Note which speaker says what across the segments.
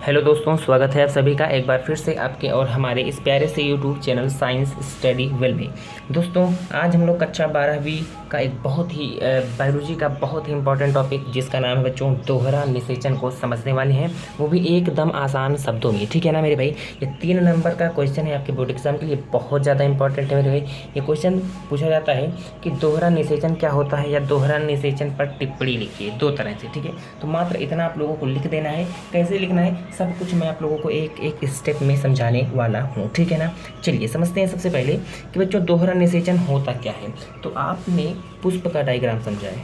Speaker 1: Hello दोस्तों, स्वागत है आप सभी का एक बार फिर से आपके और हमारे इस प्यारे से YouTube channel science study well में। दोस्तों, आज हम लोग कक्षा 12वीं का एक बहुत ही बायोलॉजी का बहुत ही इंपॉर्टेंट टॉपिक जिसका नाम है बच्चों दोहरा निषेचन को समझने वाले हैं, वो भी एकदम आसान शब्दों में। ठीक है ना मेरे भाई। ये 3 नंबर का क्वेश्चन है आपके बोर्ड एग्जाम के लिए, बहुत ज़्यादा इंपॉर्टेंट है मेरे भाई। ये क्वेश्चन पूछा जाता है कि दोहरा निषेचन क्या होता है या दोहरा निषेचन पर टिप्पणी लिखिए 2 तरह से। ठीक है, तो मात्र इतना आप लोगों को लिख देना है। कैसे लिखना है सब कुछ मैं आप लोगों को एक एक स्टेप में समझाने वाला हूँ। ठीक है ना, चलिए समझते हैं सबसे पहले कि बच्चों दोहरा निषेचन होता क्या है। तो आपने पुष्प का डायग्राम समझा है,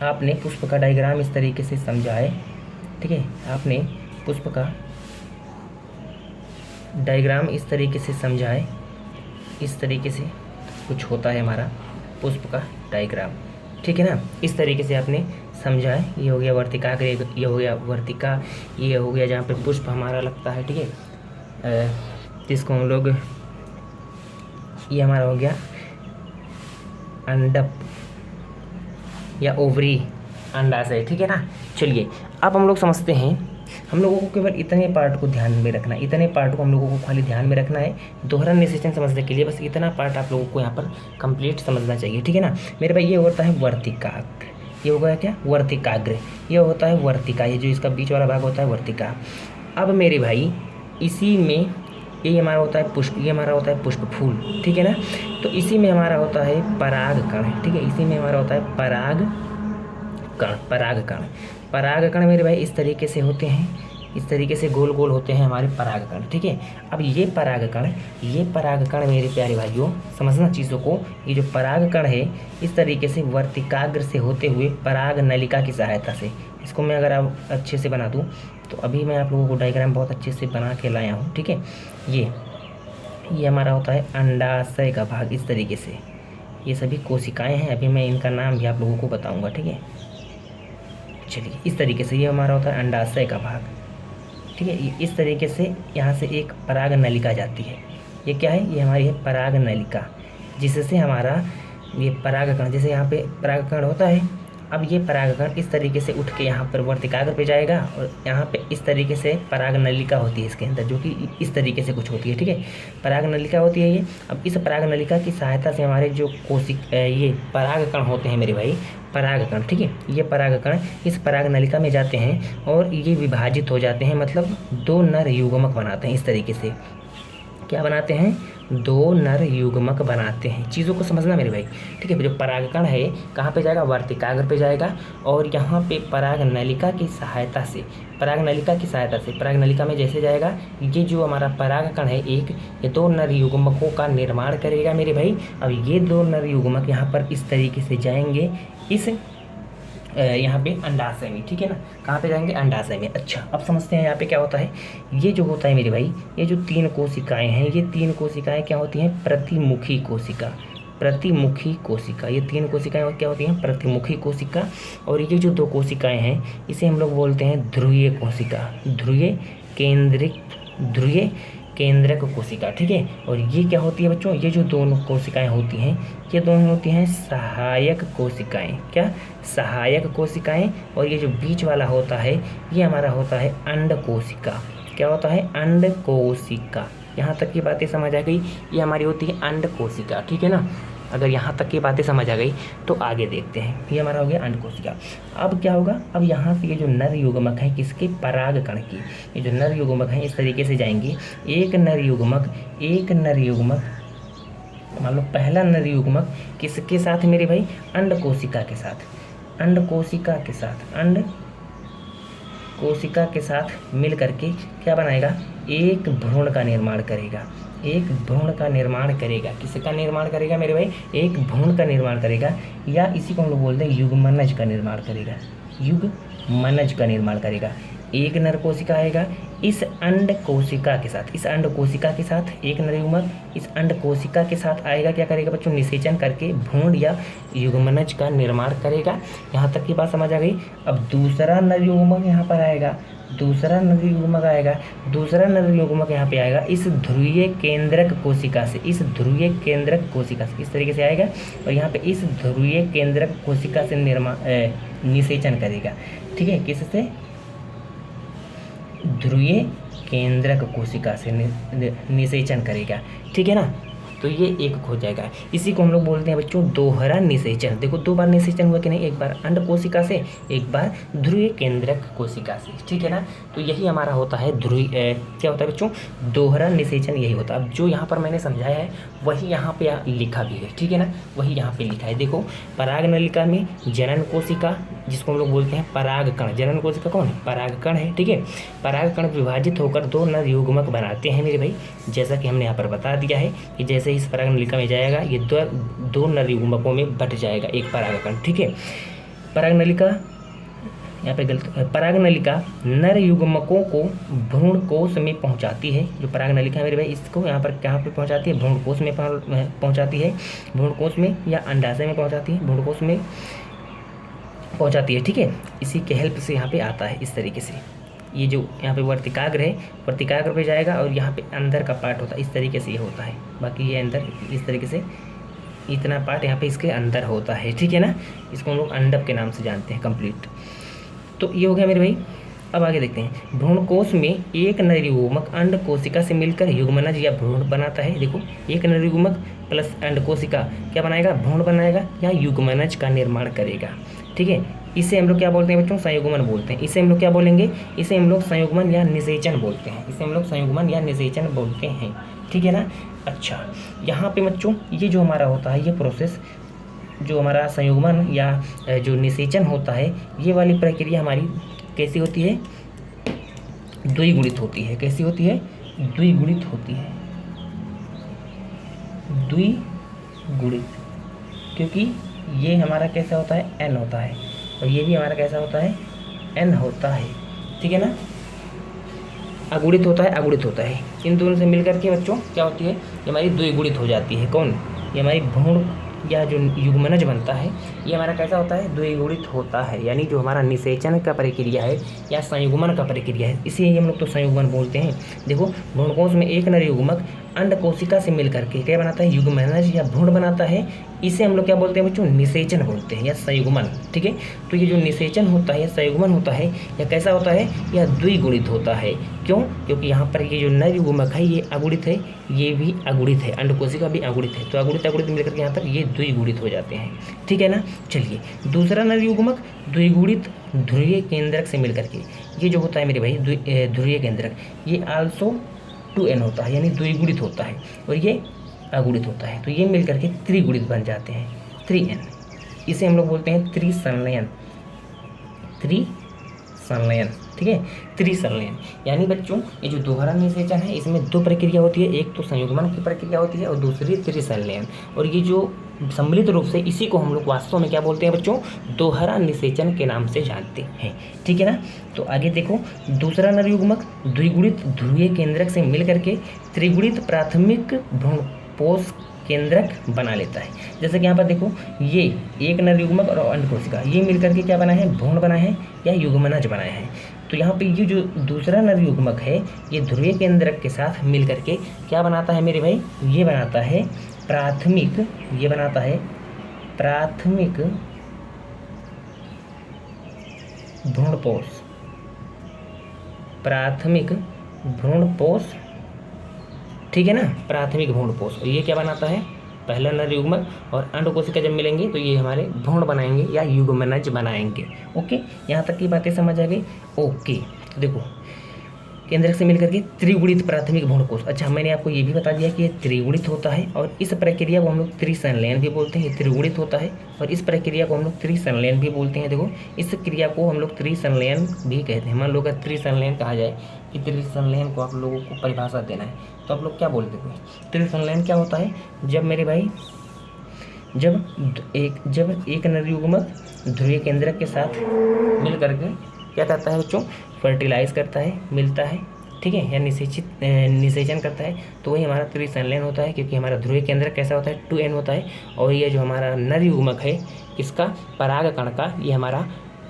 Speaker 1: आपने पुष्प का डायग्राम इस तरीके से समझा है। ठीक है, आपने पुष्प का डायग्राम इस तरीके से समझा है। इस तरीके से कुछ होता है हमारा पुष्प का डायग्राम। ठीक है ना, इस तरीके से आपने समझा है। ये हो गया वर्तिकाग्र, ये हो गया वर्तिका, ये हो गया जहाँ पे पुष्प हमारा लगता है। ठीक है, जिसको हम लोग, ये हमारा हो गया अंडप या ओवरी, अंडाशय। ठीक है ना, चलिए अब हम लोग समझते हैं। हम लोगों को केवल इतने पार्ट को ध्यान में रखना है, इतने पार्ट को हम लोगों को खाली ध्यान में रखना है दोहरा निषेचन समझने के लिए। बस इतना पार्ट आप लोगों को यहाँ पर कंप्लीट समझना चाहिए। ठीक है ना मेरे भाई। ये होता है वर्तिकाग्र, ये होगा क्या वर्तिकाग्र, ये होता है वर्तिका, ये जो इसका बीच वाला भाग होता है वर्तिका। अब मेरे भाई इसी में ये हमारा होता है पुष्प, ये हमारा होता है पुष्प फूल। ठीक है ना, तो इसी में हमारा होता है परागकण। ठीक है, इसी में हमारा होता है परागकण। परागकण मेरे भाई इस तरीके से होते हैं, इस तरीके से गोल गोल होते हैं हमारे परागकण। ठीक है, अब ये परागकण मेरे प्यारे भाइयों समझना चीज़ों को। ये जो परागकण है इस तरीके से वर्तिकाग्र से होते हुए पराग नलिका की सहायता से, इसको मैं अगर आप अच्छे से बना दूं तो अभी मैं आप लोगों को डायग्राम बहुत अच्छे से बना के लाया हूँ। ठीक है, ये हमारा होता है अंडाशय का भाग। इस तरीके से ये सभी कोशिकाएँ हैं, अभी मैं इनका नाम भी आप लोगों को बताऊँगा। ठीक है, चलिए इस तरीके से ये हमारा होता है अंडाशय का भाग। ठीक है, इस तरीके से यहाँ से एक पराग नलिका जाती है। ये क्या है, ये हमारी है पराग नलिका, जिससे हमारा ये परागकण, जैसे यहाँ पे परागकण होता है, अब ये परागकण इस तरीके से उठ के यहाँ पर वर्तिकाग्र पे जाएगा और यहाँ पे इस तरीके से पराग नलिका होती है इसके अंदर, जो कि इस तरीके से कुछ होती है। ठीक है, पराग नलिका होती है ये। अब इस पराग नलिका की सहायता से हमारे जो ये परागकण होते हैं मेरे भाई, परागकण, ठीक है, ये परागकण इस पराग नलिका में जाते हैं और ये विभाजित हो जाते हैं, मतलब 2 नर युग्मक बनाते हैं। इस तरीके से क्या बनाते हैं, 2 नर युग्मक बनाते हैं। चीज़ों को समझना मेरे भाई। ठीक है, जो परागकण है कहाँ पे जाएगा, वर्तिकाग्र पे जाएगा और यहाँ पे पराग नलिका की सहायता से, पराग नलिका में जैसे जाएगा, ये जो हमारा परागकण है ये 2 नर युग्मकों का निर्माण करेगा मेरे भाई। अब ये 2 नर युग्मक यहाँ पर इस तरीके से जाएंगे इस यहाँ पे अंडाशय में। ठीक है ना, कहाँ पे जाएंगे, अंडाशय में। अच्छा, अब समझते हैं यहाँ पे क्या होता है। ये जो होता है मेरे भाई, ये जो 3 कोशिकाएं हैं, ये 3 कोशिकाएं क्या होती हैं, प्रतिमुखी कोशिका। ये 3 कोशिकाएं क्या होती हैं, प्रतिमुखी कोशिका। और ये जो 2 कोशिकाएं हैं इसे हम लोग बोलते हैं ध्रुवीय कोशिका, ध्रुवीय केंद्रक कोशिका। ठीक है, और ये क्या होती है बच्चों, ये जो दोनों कोशिकाएं होती हैं ये दोनों होती हैं सहायक कोशिकाएं। क्या, सहायक कोशिकाएं। और ये जो बीच वाला होता है ये हमारा होता है अंड कोशिका। क्या होता है, अंड कोशिका। यहाँ तक की बातें समझ आ गई, ये हमारी होती है अंड कोशिका। ठीक है ना, अगर यहाँ तक की बातें समझ आ गई तो आगे देखते हैं। ये हमारा हो गया अंड कोशिका। अब क्या होगा, अब यहाँ से ये जो नर युग्मक हैं किसके, परागकण की, ये जो नर युग्मक हैं इस तरीके से जाएंगे। एक नर युग्मक मान लो पहला नर युग्मक किसके साथ मेरे भाई, अंड कोशिका के साथ मिल करके क्या बनाएगा, एक भ्रूण का निर्माण करेगा। किसका निर्माण करेगा मेरे भाई, एक भ्रूण का निर्माण करेगा, या इसी को हम लोग बोलते हैं युग्मनज का निर्माण करेगा। एक नर कोशिका आएगा इस अंड कोशिका के साथ, एक नर युग्मक इस अंड कोशिका के साथ आएगा, क्या करेगा बच्चों, निषेचन करके भ्रूण या युग्मनज का निर्माण करेगा। यहाँ तक की बात समझ आ गई। अब दूसरा नर युग्मक यहाँ पर आएगा, दूसरा नर युग्मक यहाँ पे आएगा इस ध्रुवीय केंद्रक कोशिका से, इस तरीके से आएगा और यहाँ पे इस ध्रुवीय केंद्रक कोशिका से निषेचन करेगा। ठीक है, किससे, ध्रुवीय केंद्रक कोशिका से निषेचन करेगा, ठीक है ना। तो ये एक हो जाएगा। इसी को हम लोग बोलते हैं बच्चों दोहरा निषेचन। देखो 2 बार निषेचन हुआ कि नहीं, एक बार अंड कोशिका से, एक बार ध्रुवीय केंद्रक कोशिका से, ठीक है ना। तो यही हमारा होता है क्या होता है बच्चों, दोहरा निषेचन यही होता है। अब जो यहाँ पर मैंने समझाया है वही यहाँ पे लिखा भी है, ठीक है ना, वही यहाँ पे लिखा है। देखो पराग नलिका में जनन कोशिका, जिसको हम लोग बोलते हैं पराग कण, जनन कोशिका कौन है, पराग कण है, ठीक है। पराग कण विभाजित होकर 2 नर युग्मक बनाते हैं मेरे भाई, जैसा कि हमने यहाँ पर बता दिया है कि जैसे इस पराग नलिका में जाएगा ये 2 नर युग्मकों में बट जाएगा एक परागकण, ठीक है। पराग नलिका यहाँ पे गलत, पराग नलिका नर युग्मकों को भ्रूणकोश में पहुंचाती है। जो पराग नलिका मेरे भाई इसको यहाँ पर कहाँ पे पहुंचाती है, भ्रूणकोश में पहुंचाती है, भ्रूणकोश में या अंडाशय में पहुंचाती है, भ्रूणकोश में पहुंचाती है, ठीक है। इसी के हेल्प से यहाँ पे आता है इस तरीके से। ये जो यहाँ पे वर्तिकाग्र है, वर्तिकाग्र पे जाएगा और यहाँ पे अंदर का पार्ट होता है, इस तरीके से ये होता है। बाकी ये अंदर इस तरीके से इतना पार्ट यहाँ पे इसके अंदर होता है, ठीक है ना। इसको हम लोग अंडप के नाम से जानते हैं कंप्लीट। तो ये हो गया मेरे भाई। अब आगे देखते हैं। भ्रूणकोश में एक नर युग्मक अंड कोशिका से मिलकर युग्मनज या भ्रूण बनाता है। देखो एक नर युग्मक प्लस अंड कोशिका क्या बनाएगा, भ्रूण बनाएगा या युग्मनज का निर्माण करेगा, ठीक है। इसे हम लोग क्या बोलते हैं बच्चों, संयुग्मन बोलते हैं। इसे हम लोग क्या बोलेंगे, इसे हम लोग संयुग्मन या निषेचन बोलते हैं, इसे हम लोग संयुग्मन या निषेचन बोलते हैं, ठीक है ना। अच्छा यहाँ पे बच्चों ये जो हमारा होता है ये प्रोसेस, जो हमारा संयुग्मन या जो निषेचन होता है, ये वाली प्रक्रिया हमारी कैसी होती है, द्विगुणित होती है। कैसी होती है, द्विगुणित होती है, द्विगुणित, क्योंकि ये हमारा कैसा होता है, n होता है, और ये भी हमारा कैसा होता है, n होता है, ठीक है ना। अगुणित होता है, अगुणित होता है। इन दोनों से मिलकर के बच्चों क्या होती है, ये हमारी द्विगुणित हो जाती है। कौन, ये हमारी भ्रूण या जो युग्मनज बनता है ये हमारा कैसा होता है, द्विगुणित होता है। यानी जो हमारा निषेचन का प्रक्रिया है या संयुग्मन का प्रक्रिया है, इसे हम लोग तो संयुग्मन बोलते हैं। देखो भ्रूणकोश में एक नर युग्मक अंड कोशिका से मिलकर के क्या बनाता है, युग्मनज या भ्रूण बनाता है। इसे हम लोग क्या बोलते हैं बच्चों, निषेचन बोलते हैं या संयुग्मन, ठीक है। तो ये जो निषेचन होता है या संयुग्मन होता है या कैसा होता है, यह द्विगुणित होता है। क्यों, क्योंकि यहाँ पर ये जो नर युग्मक है ये अगुणित है, ये भी अगुणित है, अंड कोशिका भी अगुणित है। तो अगुणित अगुणित मिलकर के यहाँ पर ये द्विगुणित हो जाते हैं, ठीक है ना। चलिए दूसरा नर युग्मक द्विगुणित ध्रुवीय केंद्रक से मिलकर के, ये जो होता है मेरे भाई ध्रुवीय केंद्रक, ये आल्सो 2n होता है, यानी द्विगुणित होता है, और ये अगुणित होता है। तो ये मिलकर के त्रिगुणित बन जाते हैं, 3n। इसे हम लोग बोलते हैं त्रिसंलयन, त्रिसंलयन, ठीक है, त्रिसंलयन। यानी बच्चों ये जो दोहरा निषेचन है इसमें 2 प्रक्रिया होती है, एक तो संयुग्मन की प्रक्रिया होती है और दूसरी त्रिसंलयन। और ये जो सम्मिलित रूप से इसी को हम लोग वास्तव में क्या बोलते हैं बच्चों, दोहरा निषेचन के नाम से जानते हैं, ठीक है ना। तो आगे देखो, दूसरा नर युग्मक द्विगुणित ध्रुवीय केंद्रक से मिलकर के त्रिगुणित प्राथमिक भ्रूणपोष केंद्रक बना लेता है। जैसे कि यहाँ पर देखो ये एक नर युग्मक और अंड कोशिका ये मिलकर के क्या बना है, भ्रूण बना है या युग्मनज बनाया है। तो यहाँ पे ये जो दूसरा नर युग्मक है ये ध्रुवीय केंद्रक के साथ मिलकर के क्या बनाता है मेरे भाई, ये बनाता है प्राथमिक, ये बनाता है प्राथमिक भ्रूणपोष, प्राथमिक भ्रूणपोष, ठीक है ना, प्राथमिक भ्रूणपोष। और ये क्या बनाता है, पहला नर युग्मक और अंड कोशिका जब मिलेंगे तो ये हमारे भ्रूण बनाएंगे या युग्मनज बनाएंगे। ओके, यहाँ तक की बातें समझ आ गई। ओके, तो देखो केंद्रक से मिलकर के त्रिगुणित प्राथमिक भ्रूणकोश। अच्छा, मैंने आपको ये भी बता दिया कि ये त्रिगुणित होता है और इस प्रक्रिया को हम लोग त्रिसंलयन भी बोलते हैं। ये त्रिगुणित होता है और इस प्रक्रिया को हम लोग त्रिसंलयन भी बोलते हैं। देखो इस क्रिया को हम लोग त्रिसंलयन भी कहते हैं। मान लो अगर त्रिसंलयन कहा जाए कि त्रिसंलयन को आप लोगों को परिभाषा देना है तो आप लोग क्या बोलते हो, त्रिसंलयन क्या होता है, जब मेरे भाई जब एक नर युग्मक ध्रुवीय केंद्रक के साथ मिल करके क्या करता है बच्चों, फर्टिलाइज करता है, मिलता है, ठीक है, या निषेचन करता है, तो वही हमारा त्रिसंलयन होता है। क्योंकि हमारा ध्रुवीय केंद्रक कैसा होता है, 2n होता है, और ये जो हमारा नर युग्मक है इसका पराग कण का ये हमारा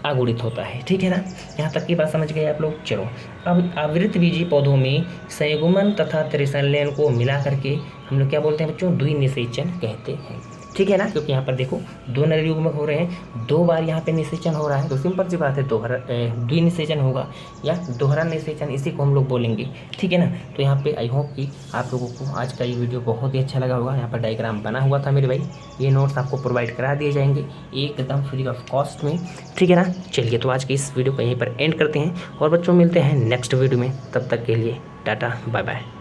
Speaker 1: अगुणित होता है, ठीक है ना। यहाँ तक की बात समझ गए आप लोग। चलो अब आवृतबीजी पौधों में संयुग्मन तथा त्रिसंलयन को मिला करके हम लोग क्या बोलते हैं बच्चों, द्विनिषेचन कहते हैं। ठीक है ना, क्योंकि यहाँ पर देखो दो नर युग्मक हो रहे हैं, 2 बार यहाँ पे निषेचन हो रहा है, तो सिंपल सी बात है द्विनिषेचन होगा या दोहरा निषेचन, इसी को हम लोग बोलेंगे। ठीक है ना, तो यहाँ पे आई होप कि आप लोगों को आज का ये वीडियो बहुत ही अच्छा लगा होगा। यहाँ पर डायग्राम बना हुआ था मेरे भाई, ये नोट्स आपको प्रोवाइड करा दिए जाएंगे एकदम फ्री ऑफ कॉस्ट में। ठीक है ना, चलिए तो आज की इस वीडियो को यहीं पर एंड करते हैं और बच्चों मिलते हैं नेक्स्ट वीडियो में, तब तक के लिए टाटा बाय बाय।